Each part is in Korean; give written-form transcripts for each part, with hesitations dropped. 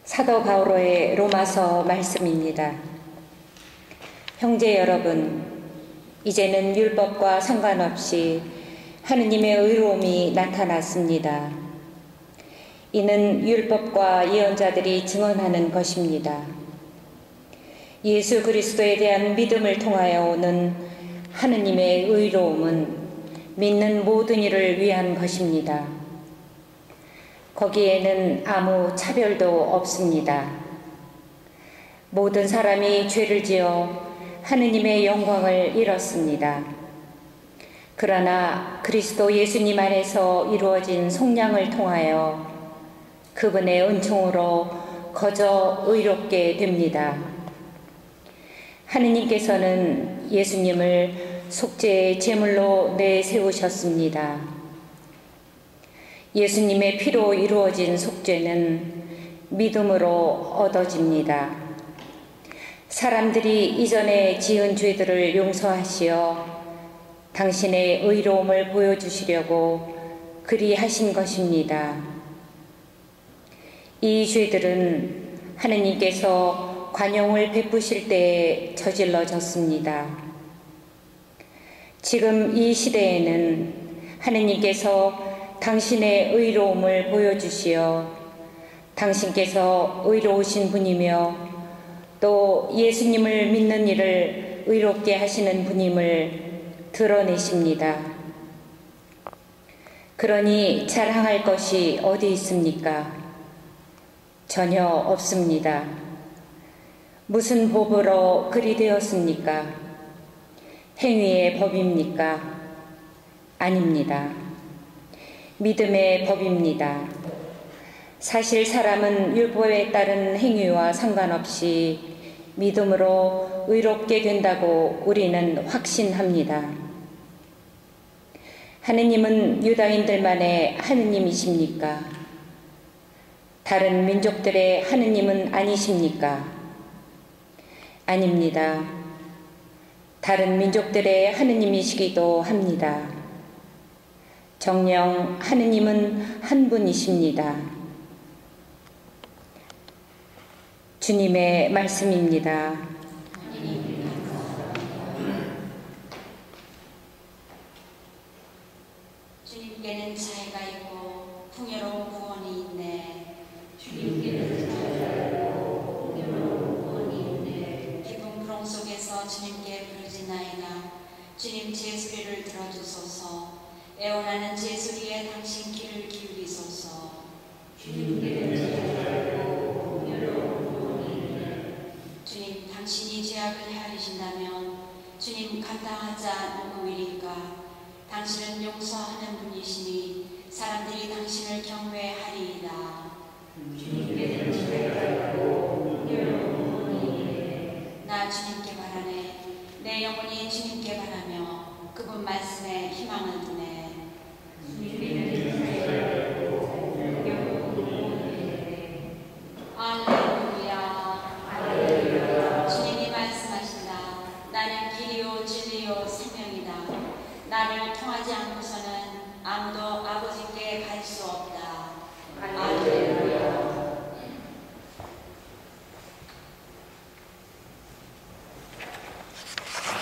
사도 바오로의 로마서 말씀입니다. 형제 여러분, 이제는 율법과 상관없이 하느님의 의로움이 나타났습니다. 이는 율법과 예언자들이 증언하는 것입니다. 예수 그리스도에 대한 믿음을 통하여 오는 하느님의 의로움은 믿는 모든 이를 위한 것입니다. 거기에는 아무 차별도 없습니다. 모든 사람이 죄를 지어 하느님의 영광을 잃었습니다. 그러나 그리스도 예수님 안에서 이루어진 속량을 통하여 그분의 은총으로 거저 의롭게 됩니다. 하느님께서는 예수님을 속죄의 제물로 내세우셨습니다. 예수님의 피로 이루어진 속죄는 믿음으로 얻어집니다. 사람들이 이전에 지은 죄들을 용서하시어 당신의 의로움을 보여주시려고 그리하신 것입니다. 이 죄들은 하느님께서 관용을 베푸실 때에 저질러졌습니다. 지금 이 시대에는 하느님께서 당신의 의로움을 보여주시어 당신께서 의로우신 분이며 또 예수님을 믿는 이를 의롭게 하시는 분임을 드러내십니다. 그러니 자랑할 것이 어디 있습니까? 전혀 없습니다. 무슨 법으로 그리 되었습니까? 행위의 법입니까? 아닙니다. 믿음의 법입니다. 사실 사람은 율법에 따른 행위와 상관없이 믿음으로 의롭게 된다고 우리는 확신합니다. 하느님은 유다인들만의 하느님이십니까? 다른 민족들의 하느님은 아니십니까? 아닙니다. 다른 민족들의 하느님이시기도 합니다. 정녕 하느님은 한 분이십니다. 주님의 말씀입니다. 주님께는 자애가 있고 풍요로운 구원이 있네. 주님께는 자애가 있고 풍요로운 구원이 있네. 깊은 구름 속에서 주님께 부르짖나이다. 주님 제 소리를 들어주소서. 애원하는 제 소리에 당신 귀를 기울이소서. 주님께는 자애가 있고 풍요로운 구원이 있네. 주님, 당신이 죄악을 헤아리신다면 주님 감당하자 누구이리까? 당신은 용서하는 분이시니 사람들이 당신을 경외하리이다. 주님께는 자애가 있고 풍요로운 구원이 있네. 나 주님께 바라네. 내 영혼이 주님께 바라며 그분 말씀에 희망을 두네. 주님께는 자애가 있고 풍요로운 구원이 있네. 할렐루야. 할렐루야. 주님이 말씀하신다. 나는 길이요 진리요 생명이다. 나를 통하지 않고서는 아무도 아버지께 갈 수 없다. 할렐루야.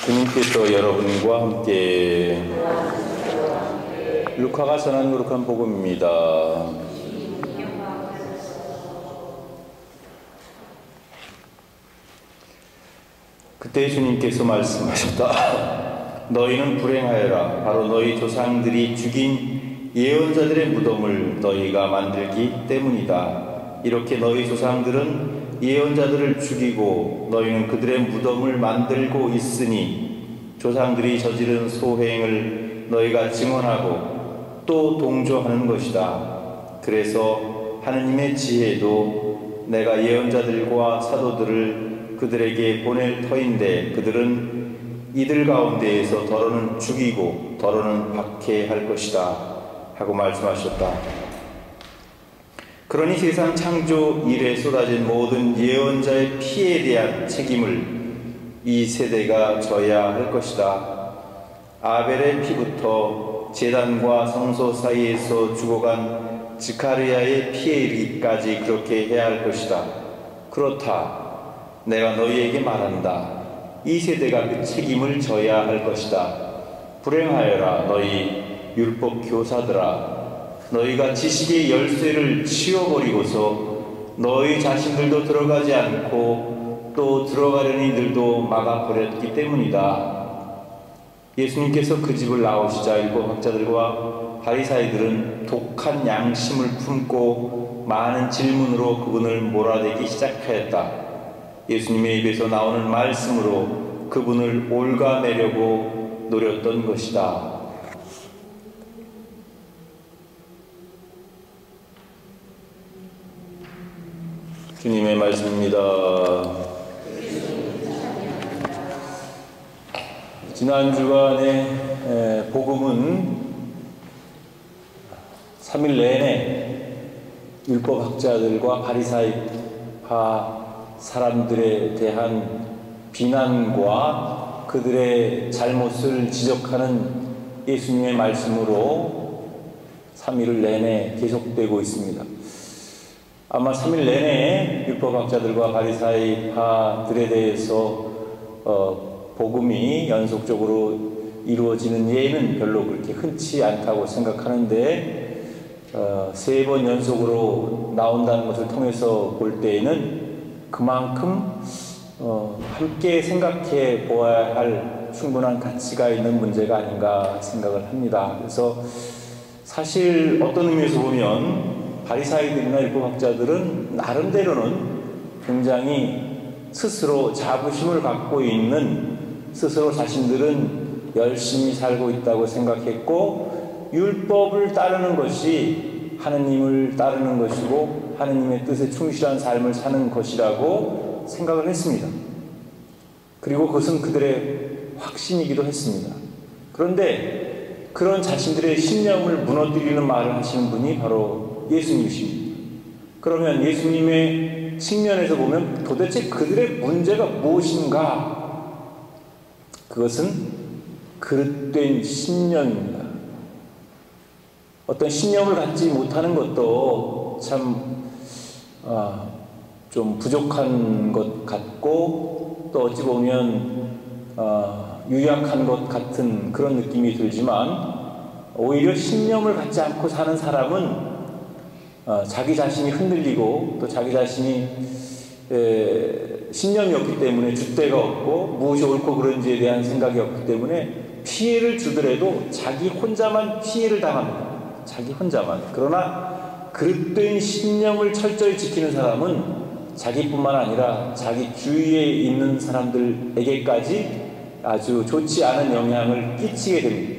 주님께서 여러분과 함께 루카가 전한 거룩한 복음입니다. 그때 주님께서 말씀하셨다. 너희는 불행하여라. 바로 너희 조상들이 죽인 예언자들의 무덤을 너희가 만들기 때문이다. 이렇게 너희 조상들은 예언자들을 죽이고 너희는 그들의 무덤을 만들고 있으니 조상들이 저지른 소행을 너희가 증언하고 또 동조하는 것이다. 그래서 하느님의 지혜도 내가 예언자들과 사도들을 그들에게 보낼 터인데 그들은 이들 가운데에서 더러는 죽이고 더러는 박해할 것이다 하고 말씀하셨다. 그러니 세상 창조 이래 쏟아진 모든 예언자의 피에 대한 책임을 이 세대가 져야 할 것이다. 아벨의 피부터 제단과 성소 사이에서 죽어간 지카리아의 피에 이르기까지 그렇게 해야 할 것이다. 그렇다. 내가 너희에게 말한다. 이 세대가 그 책임을 져야 할 것이다. 불행하여라 너희 율법 교사들아. 너희가 지식의 열쇠를 치워버리고서 너희 자신들도 들어가지 않고 또 들어가려는 이들도 막아버렸기 때문이다. 예수님께서 그 집을 나오시자 율법학자들과 바리사이들은 독한 양심을 품고 많은 질문으로 그분을 몰아대기 시작하였다. 예수님의 입에서 나오는 말씀으로 그분을 올가매려고 노렸던 것이다. 주님의 말씀입니다. 지난 주간의 복음은 3일 내내 율법학자들과 바리사이파 사람들에 대한 비난과 그들의 잘못을 지적하는 예수님의 말씀으로 3일을 내내 계속되고 있습니다. 아마 3일 내내 율법학자들과 바리사이파들에 대해서 복음이 연속적으로 이루어지는 예는 별로 그렇게 흔치 않다고 생각하는데 3번 연속으로 나온다는 것을 통해서 볼 때에는 그만큼 함께 생각해 보아야 할 충분한 가치가 있는 문제가 아닌가 생각을 합니다. 그래서 사실 어떤 의미에서 보면 바리사이들이나 율법학자들은 나름대로는 굉장히 스스로 자부심을 갖고 있는, 스스로 자신들은 열심히 살고 있다고 생각했고 율법을 따르는 것이 하느님을 따르는 것이고 하느님의 뜻에 충실한 삶을 사는 것이라고 생각을 했습니다. 그리고 그것은 그들의 확신이기도 했습니다. 그런데 그런 자신들의 신념을 무너뜨리는 말을 하시는 분이 바로 예수님이십니다. 그러면 예수님의 측면에서 보면 도대체 그들의 문제가 무엇인가? 그것은 그릇된 신념입니다. 어떤 신념을 갖지 못하는 것도 참 좀 부족한 것 같고 또 어찌 보면 유약한 것 같은 그런 느낌이 들지만 오히려 신념을 갖지 않고 사는 사람은 자기 자신이 흔들리고 또 자기 자신이 신념이 없기 때문에 줏대가 없고 무엇이 옳고 그른지에 대한 생각이 없기 때문에 피해를 주더라도 자기 혼자만 피해를 당합니다. 자기 혼자만. 그러나 그릇된 신념을 철저히 지키는 사람은 자기뿐만 아니라 자기 주위에 있는 사람들에게까지 아주 좋지 않은 영향을 끼치게 됩니다.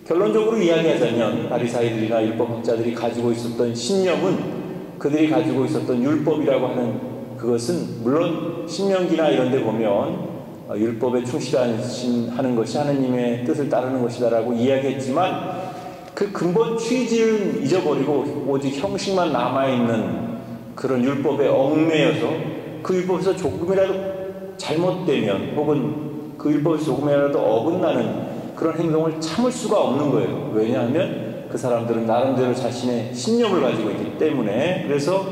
결론적으로 이야기하자면 바리사이들이나 율법학자들이 가지고 있었던 신념은 그들이 가지고 있었던 율법이라고 하는 그것은 물론 신명기나 이런 데 보면 율법에 충실하는 것이 하느님의 뜻을 따르는 것이다라고 이야기했지만 그 근본 취지는 잊어버리고 오직 형식만 남아있는 그런 율법에 얽매여서 그 율법에서 조금이라도 잘못되면 혹은 그 율법에서 조금이라도 어긋나는 그런 행동을 참을 수가 없는 거예요. 왜냐하면 그 사람들은 나름대로 자신의 신념을 가지고 있기 때문에. 그래서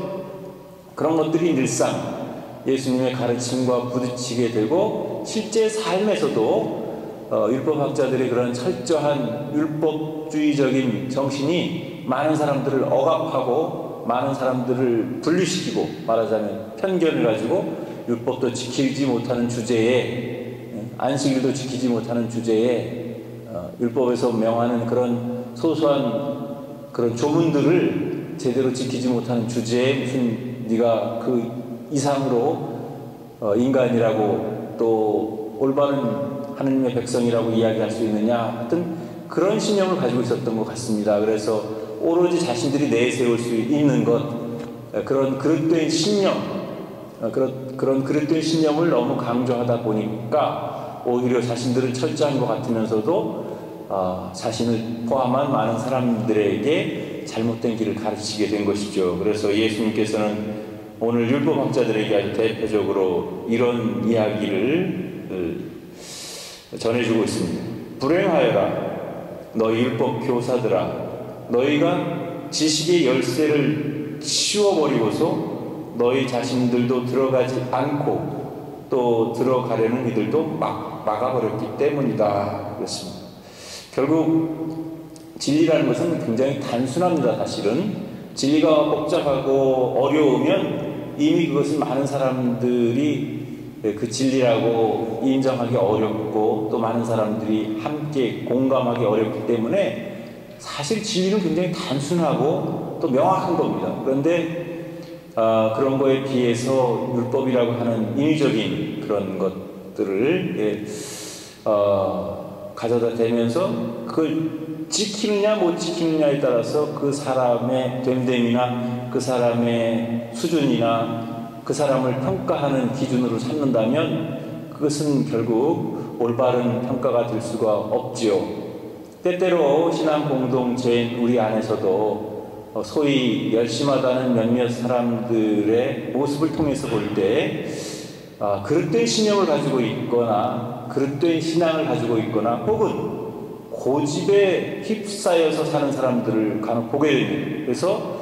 그런 것들이 늘상 예수님의 가르침과 부딪히게 되고 실제 삶에서도 율법학자들의 그런 철저한 율법주의적인 정신이 많은 사람들을 억압하고 많은 사람들을 분리시키고 말하자면 편견을 가지고 율법도 지키지 못하는 주제에 안식일도 지키지 못하는 주제에 율법에서 명하는 그런 소소한 그런 조문들을 제대로 지키지 못하는 주제에 무슨 네가 그 이상으로 인간이라고 또 올바른 하느님의 백성이라고 이야기할 수 있느냐. 하여튼 그런 신념을 가지고 있었던 것 같습니다. 그래서 오로지 자신들이 내세울 수 있는 것, 그런 그릇된 신념, 그런 그릇된 신념을 너무 강조하다 보니까 오히려 자신들은 철저한 것 같으면서도 자신을 포함한 많은 사람들에게 잘못된 길을 가르치게 된 것이죠. 그래서 예수님께서는 오늘 율법학자들에게 아주 대표적으로 이런 이야기를 전해주고 있습니다. 불행하여라 너희 율법 교사들아. 너희가 지식의 열쇠를 씌워버리고서 너희 자신들도 들어가지 않고 또 들어가려는 이들도 막아버렸기 때문이다. 그렇습니다. 결국 진리라는 것은 굉장히 단순합니다. 사실은 진리가 복잡하고 어려우면 이미 그것은 많은 사람들이 그 진리라고 인정하기 어렵고 또 많은 사람들이 함께 공감하기 어렵기 때문에 사실 진리는 굉장히 단순하고 또 명확한 겁니다. 그런데 그런 거에 비해서 율법이라고 하는 인위적인 그런 것들을 가져다 대면서 그걸 지키느냐 못 지키느냐에 따라서 그 사람의 됨됨이나 그 사람의 수준이나 그 사람을 평가하는 기준으로 삼는다면 그것은 결국 올바른 평가가 될 수가 없지요. 때때로 신앙 공동체인 우리 안에서도 소위 열심하다는 몇몇 사람들의 모습을 통해서 볼 때 그릇된 신념을 가지고 있거나 그릇된 신앙을 가지고 있거나 혹은 고집에 휩싸여서 사는 사람들을 간혹 보게 됩니다. 그래서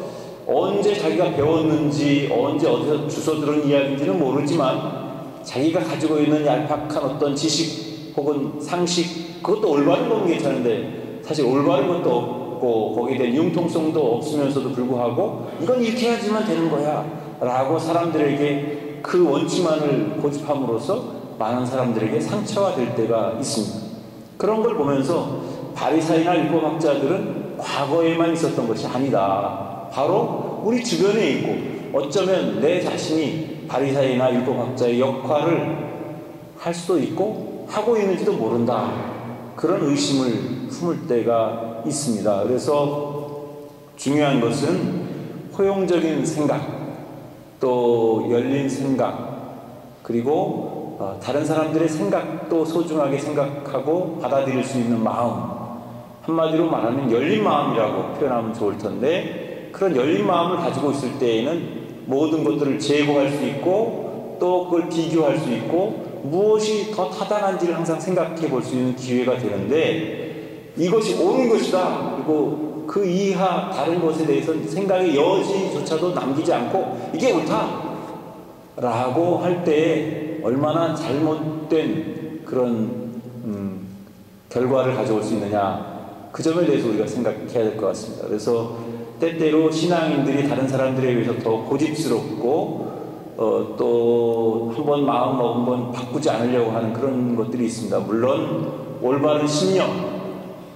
언제 자기가 배웠는지 언제 어디서 주워 들은 이야기인지는 모르지만 자기가 가지고 있는 얄팍한 어떤 지식 혹은 상식 그것도 올바른 건 괜찮은데 사실 올바른 것도 없고 거기에 대한 융통성도 없으면서도 불구하고 이건 이렇게 해야지만 되는 거야 라고 사람들에게 그 원칙만을 고집함으로써 많은 사람들에게 상처가 될 때가 있습니다. 그런 걸 보면서 바리사이나 율법학자들은 과거에만 있었던 것이 아니다. 바로 우리 주변에 있고 어쩌면 내 자신이 바리사이나 율법학자의 역할을 할 수도 있고 하고 있는지도 모른다. 그런 의심을 품을 때가 있습니다. 그래서 중요한 것은 포용적인 생각, 또 열린 생각, 그리고 다른 사람들의 생각도 소중하게 생각하고 받아들일 수 있는 마음, 한마디로 말하면 열린 마음이라고 표현하면 좋을 텐데 그런 열린 마음을 가지고 있을 때에는 모든 것들을 재고할 수 있고 또 그걸 비교할 수 있고 무엇이 더 타당한지를 항상 생각해 볼 수 있는 기회가 되는데 이것이 옳은 것이다. 그리고 그 이하 다른 것에 대해서 생각의 여지조차도 남기지 않고 이게 옳다. 라고 할 때 얼마나 잘못된 그런 결과를 가져올 수 있느냐. 그 점에 대해서 우리가 생각해야 될 것 같습니다. 그래서 때때로 신앙인들이 다른 사람들에 비해서 더 고집스럽고 또 한 번 마음 먹은 건 바꾸지 않으려고 하는 그런 것들이 있습니다. 물론 올바른 신념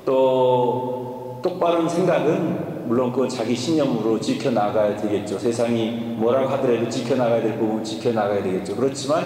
또 똑바른 생각은 물론 그건 자기 신념으로 지켜나가야 되겠죠. 세상이 뭐라고 하더라도 지켜나가야 될 부분은 지켜나가야 되겠죠. 그렇지만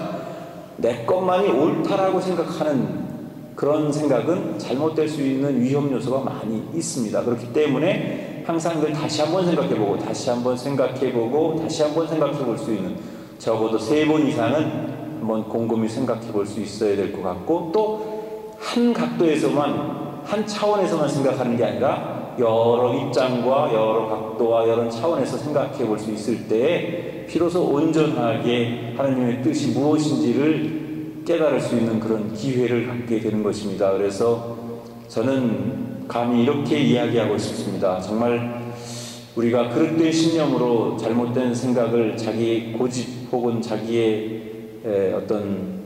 내 것만이 옳다라고 생각하는 그런 생각은 잘못될 수 있는 위험 요소가 많이 있습니다. 그렇기 때문에 항상 늘 다시 한번 생각해보고 다시 한번 생각해보고 다시 한번 생각해볼 수 있는 적어도 3번 이상은 한번 곰곰이 생각해볼 수 있어야 될 것 같고 또 한 각도에서만 한 차원에서만 생각하는 게 아니라 여러 입장과 여러 각도와 여러 차원에서 생각해 볼 수 있을 때에 비로소 온전하게 하나님의 뜻이 무엇인지를 깨달을 수 있는 그런 기회를 갖게 되는 것입니다. 그래서 저는 감히 이렇게 이야기하고 싶습니다. 정말 우리가 그릇된 신념으로 잘못된 생각을 자기 고집 혹은 자기의 어떤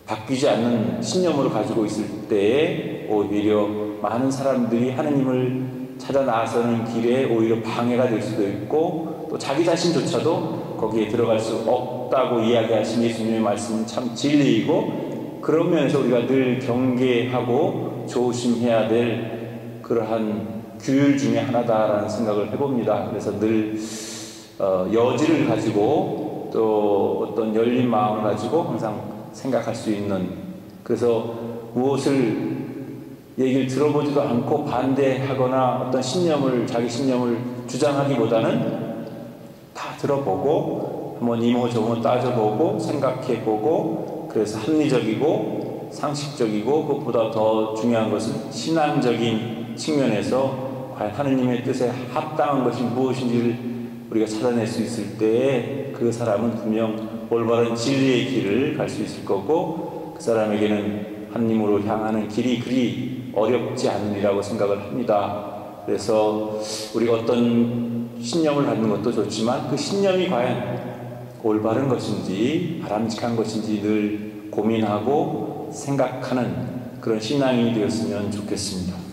바뀌지 않는 신념으로 가지고 있을 때에 오히려 많은 사람들이 하느님을 찾아 나서는 길에 오히려 방해가 될 수도 있고 또 자기 자신조차도 거기에 들어갈 수 없다고 이야기하신 예수님의 말씀은 참 진리이고 그런 면에서 우리가 늘 경계하고 조심해야 될 그러한 규율 중에 하나다라는 생각을 해봅니다. 그래서 늘 여지를 가지고 또 어떤 열린 마음을 가지고 항상 생각할 수 있는 그래서 무엇을 얘기를 들어보지도 않고 반대하거나 어떤 신념을 자기 신념을 주장하기보다는 다 들어보고 한번 이모저모 따져보고 생각해보고 그래서 합리적이고 상식적이고 그것보다 더 중요한 것은 신앙적인 측면에서 과연 하느님의 뜻에 합당한 것이 무엇인지를 우리가 찾아낼 수 있을 때에 그 사람은 분명 올바른 진리의 길을 갈 수 있을 거고 그 사람에게는 하느님으로 향하는 길이 그리 어렵지 않으리라고 생각을 합니다. 그래서 우리가 어떤 신념을 갖는 것도 좋지만 그 신념이 과연 올바른 것인지 바람직한 것인지 늘 고민하고 생각하는 그런 신앙이 되었으면 좋겠습니다.